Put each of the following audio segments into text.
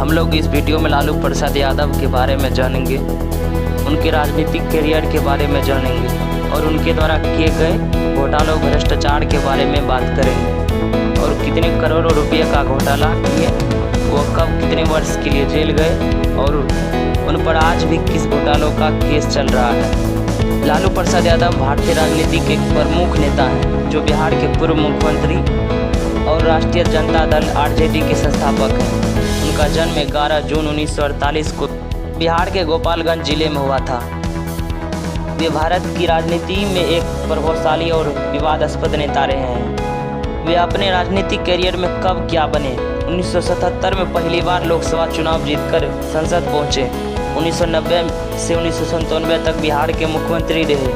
हम लोग इस वीडियो में लालू प्रसाद यादव के बारे में जानेंगे, उनके राजनीतिक करियर के बारे में जानेंगे और उनके द्वारा किए गए घोटालों भ्रष्टाचार के बारे में बात करेंगे और कितने करोड़ों रुपये का घोटाला किए, वो कब कितने वर्ष के लिए जेल गए और उन पर आज भी किस घोटालों का केस चल रहा है। लालू प्रसाद यादव भारतीय राजनीति के एक प्रमुख नेता हैं जो बिहार के पूर्व मुख्यमंत्री और राष्ट्रीय जनता दल आरजेडी के संस्थापक हैं। उनका जन्म 11 जून 1948 को बिहार के गोपालगंज जिले में हुआ था। वे भारत की राजनीति में एक प्रभावशाली और विवादास्पद नेता रहे हैं। वे अपने राजनीतिक करियर में कब क्या बने। 1977 में पहली बार लोकसभा चुनाव जीतकर संसद पहुंचे। 1990 से 1997 तक बिहार के मुख्यमंत्री रहे।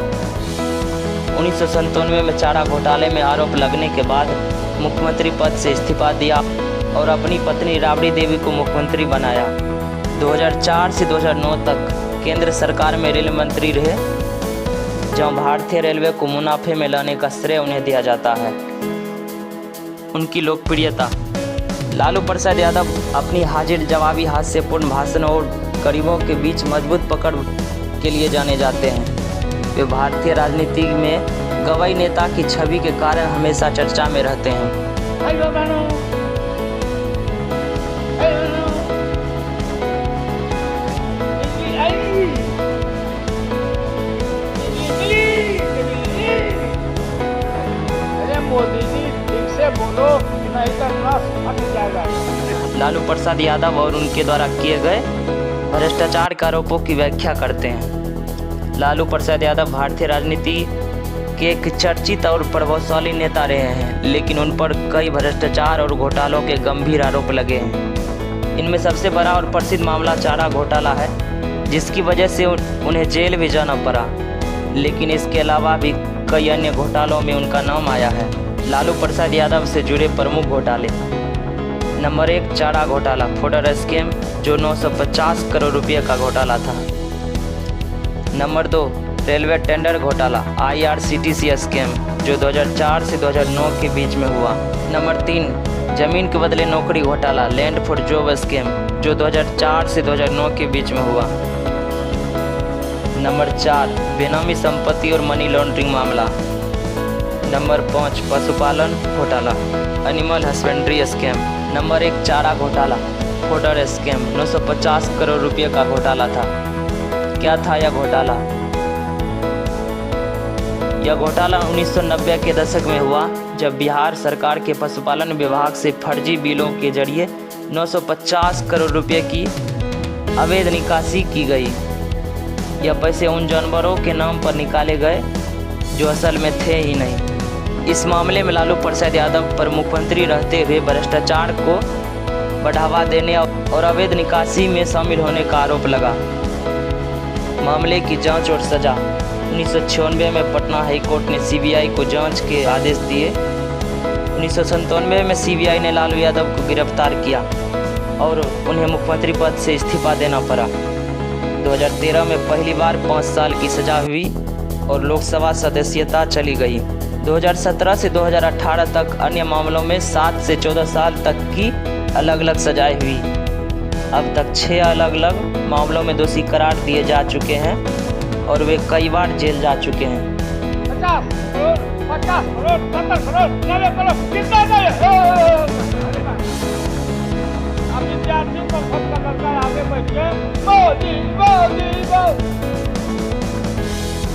1997 में चारा घोटाले में आरोप लगने के बाद मुख्यमंत्री पद से इस्तीफा दिया और अपनी पत्नी राबड़ी देवी को मुख्यमंत्री बनाया। 2004 से 2009 तक केंद्र सरकार में रेल मंत्री रहे, जहां भारतीय रेलवे को मुनाफे में लाने का श्रेय उन्हें दिया जाता है। उनकी लोकप्रियता। लालू प्रसाद यादव अपनी हाजिर जवाबी हास्यपूर्ण भाषण और गरीबों के बीच मजबूत पकड़ के लिए जाने जाते हैं। वे भारतीय राजनीति में गवाही नेता की छवि के कारण हमेशा चर्चा में रहते हैं। लालू प्रसाद यादव और उनके द्वारा किए गए भ्रष्टाचार के आरोपों की व्याख्या करते हैं। लालू प्रसाद यादव भारतीय राजनीति के एक चर्चित और प्रभावशाली नेता रहे हैं, लेकिन उन पर कई भ्रष्टाचार और घोटालों के गंभीर आरोप लगे हैं। इनमें सबसे बड़ा और प्रसिद्ध मामला चारा घोटाला है, जिसकी वजह से उन्हें जेल भी जाना पड़ा। लेकिन इसके अलावा भी कई अन्य घोटालों में उनका नाम आया है। लालू प्रसाद यादव से जुड़े प्रमुख घोटाले। नंबर 1, चारा घोटाला, फूडर स्कैम, जो 950 करोड़ रुपये का घोटाला था। नंबर 2, रेलवे टेंडर घोटाला, IRCTC स्कैम, जो 2004 से 2009 के बीच में हुआ। नंबर 3, जमीन के बदले नौकरी घोटाला, लैंड फॉर जॉब स्कैम, जो 2004 से 2009 के बीच में हुआ। नंबर 4, बेनामी संपत्ति और मनी लॉन्ड्रिंग मामला। नंबर 5, पशुपालन घोटाला, एनिमल हस्बेंड्री स्कैम। नंबर 1, चारा घोटाला, फूडर स्कैम, 950 करोड़ रुपये का घोटाला था। क्या था यह घोटाला? यह घोटाला 1990 के दशक में हुआ, जब बिहार सरकार के पशुपालन विभाग से फर्जी बिलों के जरिए 950 करोड़ रुपये की अवैध निकासी की गई। यह पैसे उन जानवरों के नाम पर निकाले गए जो असल में थे ही नहीं। इस मामले में लालू प्रसाद यादव पर मुख्यमंत्री रहते हुए भ्रष्टाचार को बढ़ावा देने और अवैध निकासी में शामिल होने का आरोप लगा। मामले की जांच और सजा। 1996 में पटना हाईकोर्ट ने CBI को जांच के आदेश दिए। 1997 में CBI ने लालू यादव को गिरफ्तार किया और उन्हें मुख्यमंत्री पद से इस्तीफा देना पड़ा। 2013 में पहली बार 5 साल की सजा हुई और लोकसभा सदस्यता चली गई। 2017 से 2018 तक अन्य मामलों में 7 से 14 साल तक की अलग अलग सजाएं हुई। अब तक 6 अलग अलग मामलों में दोषी करार दिए जा चुके हैं और वे कई बार जेल जा चुके हैं। 50 करोड़, 70 करोड़, 90 करोड़, कितना नहीं? अब विद्यार्थियों को फोन कर आगे बैठ के मोदी मोदी मोदी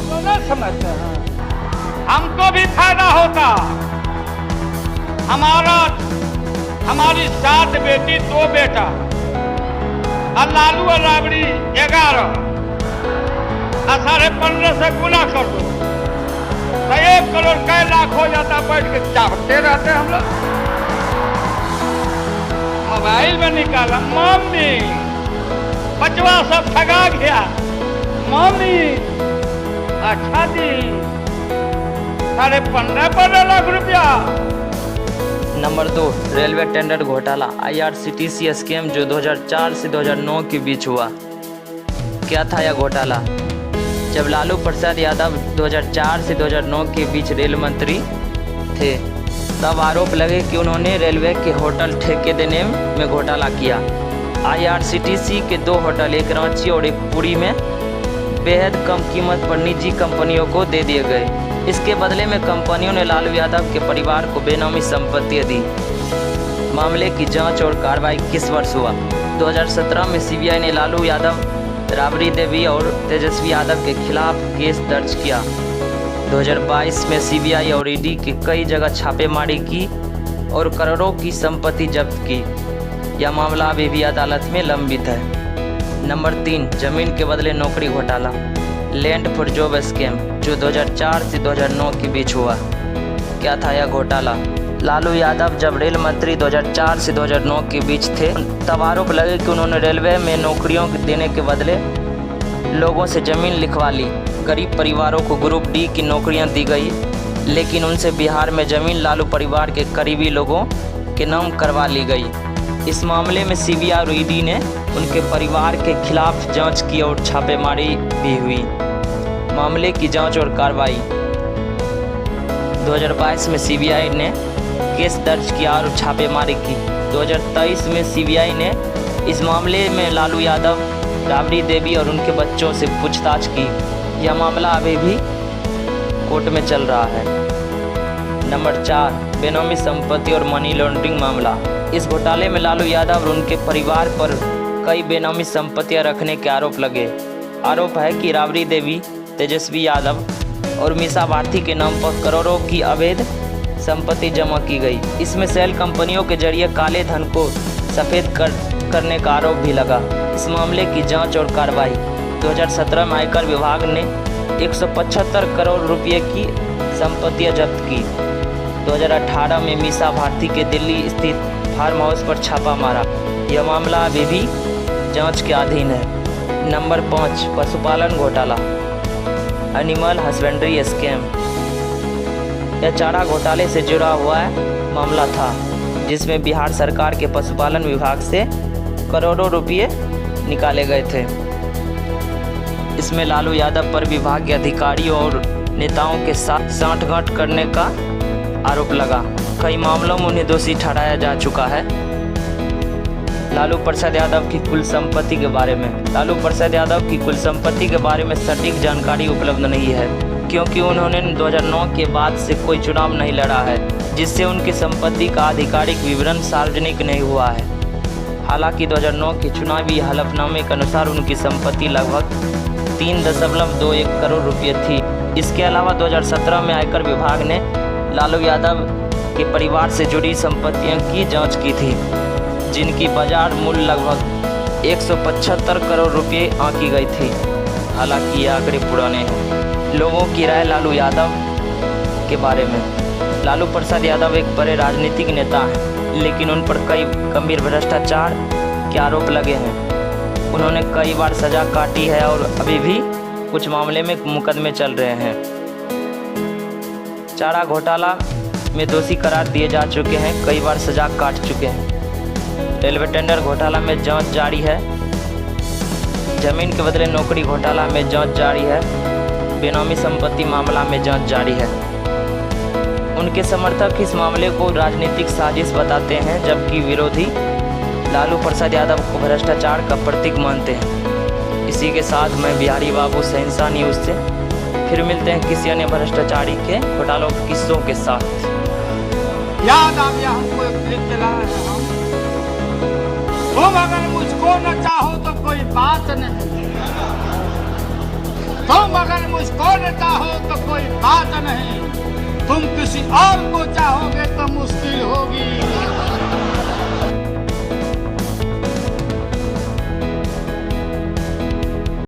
तो नहीं समझते हैं। हमको भी फायदा होता। हमारी 7 बेटी 2 बेटा और लालू और राबड़ी 11 और 15.5 से गुना कर दो तो 1 करोड़ कई लाख हो जाता। बैठ के चाहते रहते हम लोग। मोबाइल में निकाला, मम्मी बचवा सब ठगा गया, मम्मी अच्छा दी 15.5 लाख रुपया। नंबर 2, रेलवे टेंडर घोटाला, IRCTC स्कैम, जो 2004 से 2009 के बीच हुआ। क्या था यह घोटाला? जब लालू प्रसाद यादव 2004 से 2009 के बीच रेल मंत्री थे, तब आरोप लगे कि उन्होंने रेलवे के होटल ठेके देने में घोटाला किया। IRCTC के 2 होटल, एक रांची और एक पुरी में बेहद कम कीमत पर निजी कंपनियों को दे दिए गए। इसके बदले में कंपनियों ने लालू यादव के परिवार को बेनामी संपत्तियां दी। मामले की जांच और कार्रवाई किस वर्ष हुआ? 2017 में CBI ने लालू यादव, राबड़ी देवी और तेजस्वी यादव के खिलाफ केस दर्ज किया। 2022 में CBI और ED की कई जगह छापेमारी की और करोड़ों की संपत्ति जब्त की। यह मामला अभी भी अदालत में लंबित है। नंबर 3, जमीन के बदले नौकरी घोटाला, लैंड फॉर जॉब स्कैम, जो 2004 से 2009 के बीच हुआ। क्या था यह घोटाला? लालू यादव जब रेल मंत्री 2004 से 2009 के बीच थे, तब आरोप लगे कि उन्होंने रेलवे में नौकरियों देने के बदले लोगों से ज़मीन लिखवा ली। गरीब परिवारों को ग्रुप D की नौकरियां दी गई, लेकिन उनसे बिहार में ज़मीन लालू परिवार के करीबी लोगों के नाम करवा ली गई। इस मामले में CBI और ED ने उनके परिवार के खिलाफ जांच की और छापेमारी भी हुई। मामले की जांच और कार्रवाई। 2022 में CBI ने केस दर्ज किया और छापेमारी की। 2023 में CBI ने इस मामले में लालू यादव, राबड़ी देवी और उनके बच्चों से पूछताछ की। यह मामला अभी भी कोर्ट में चल रहा है। नंबर 4, बेनामी संपत्ति और मनी लॉन्ड्रिंग मामला। इस घोटाले में लालू यादव और उनके परिवार पर कई बेनामी संपत्तियां रखने के आरोप लगे। आरोप है कि राबड़ी देवी, तेजस्वी यादव और मीसा भारती के नाम पर करोड़ों की अवैध संपत्ति जमा की गई। इसमें सेल कंपनियों के जरिए काले धन को सफ़ेद करने का आरोप भी लगा। इस मामले की जांच और कार्रवाई। 2017 में आयकर विभाग ने 175 करोड़ रुपए की संपत्तियां जब्त की। 2018 में मीसा भारती के दिल्ली स्थित फार्म हाउस पर छापा मारा। यह मामला अभी भी जांच के अधीन है। नंबर 5, पशुपालन घोटाला, एनिमल हस्बेंड्री स्कैम। यह चारा घोटाले से जुड़ा हुआ मामला था, जिसमें बिहार सरकार के पशुपालन विभाग से करोड़ों रुपये निकाले गए थे। इसमें लालू यादव पर विभाग के अधिकारियों और नेताओं के साथ साठगांठ करने का आरोप लगा। कई मामलों में उन्हें दोषी ठहराया जा चुका है। लालू प्रसाद यादव की कुल संपत्ति के बारे में। लालू प्रसाद यादव की कुल संपत्ति के बारे में सटीक जानकारी उपलब्ध नहीं है, क्योंकि उन्होंने 2009 के बाद से कोई चुनाव नहीं लड़ा है, जिससे उनकी संपत्ति का आधिकारिक विवरण सार्वजनिक नहीं हुआ है। हालांकि 2009 के चुनावी हलफनामे के अनुसार उनकी संपत्ति लगभग 3.21 करोड़ रुपये थी। इसके अलावा 2017 में आयकर विभाग ने लालू यादव के परिवार से जुड़ी संपत्तियों की जांच की थी, जिनकी बाजार मूल्य लगभग 175 करोड़ रुपये आंकी गई थी। हालांकि ये आंकड़े पुराने हैं। लोगों की राय लालू यादव के बारे में। लालू प्रसाद यादव एक बड़े राजनीतिक नेता हैं, लेकिन उन पर कई गंभीर भ्रष्टाचार के आरोप लगे हैं। उन्होंने कई बार सजा काटी है और अभी भी कुछ मामले में मुकदमे चल रहे हैं। चारा घोटाला में दोषी करार दिए जा चुके हैं, कई बार सजा काट चुके हैं। रेलवे टेंडर घोटाला में जांच जारी है। जमीन के बदले नौकरी घोटाला में जांच जारी है। बेनामी संपत्ति मामला में जांच जारी है। उनके समर्थक इस मामले को राजनीतिक साजिश बताते हैं, जबकि विरोधी लालू प्रसाद यादव को भ्रष्टाचार का प्रतीक मानते हैं। इसी के साथ मैं बिहारी बाबू सहनसा न्यूज़ से फिर मिलते हैं किसी अन्य भ्रष्टाचारी के घोटालों के किस्सों के साथ। याद आ गया हमको एक गीत चला है हम, तुम अगर मुझको न चाहो तो कोई बात नहीं, तुम अगर मुझको न चाहो तो कोई बात नहीं, तुम किसी और को चाहोगे तो मुश्किल होगी।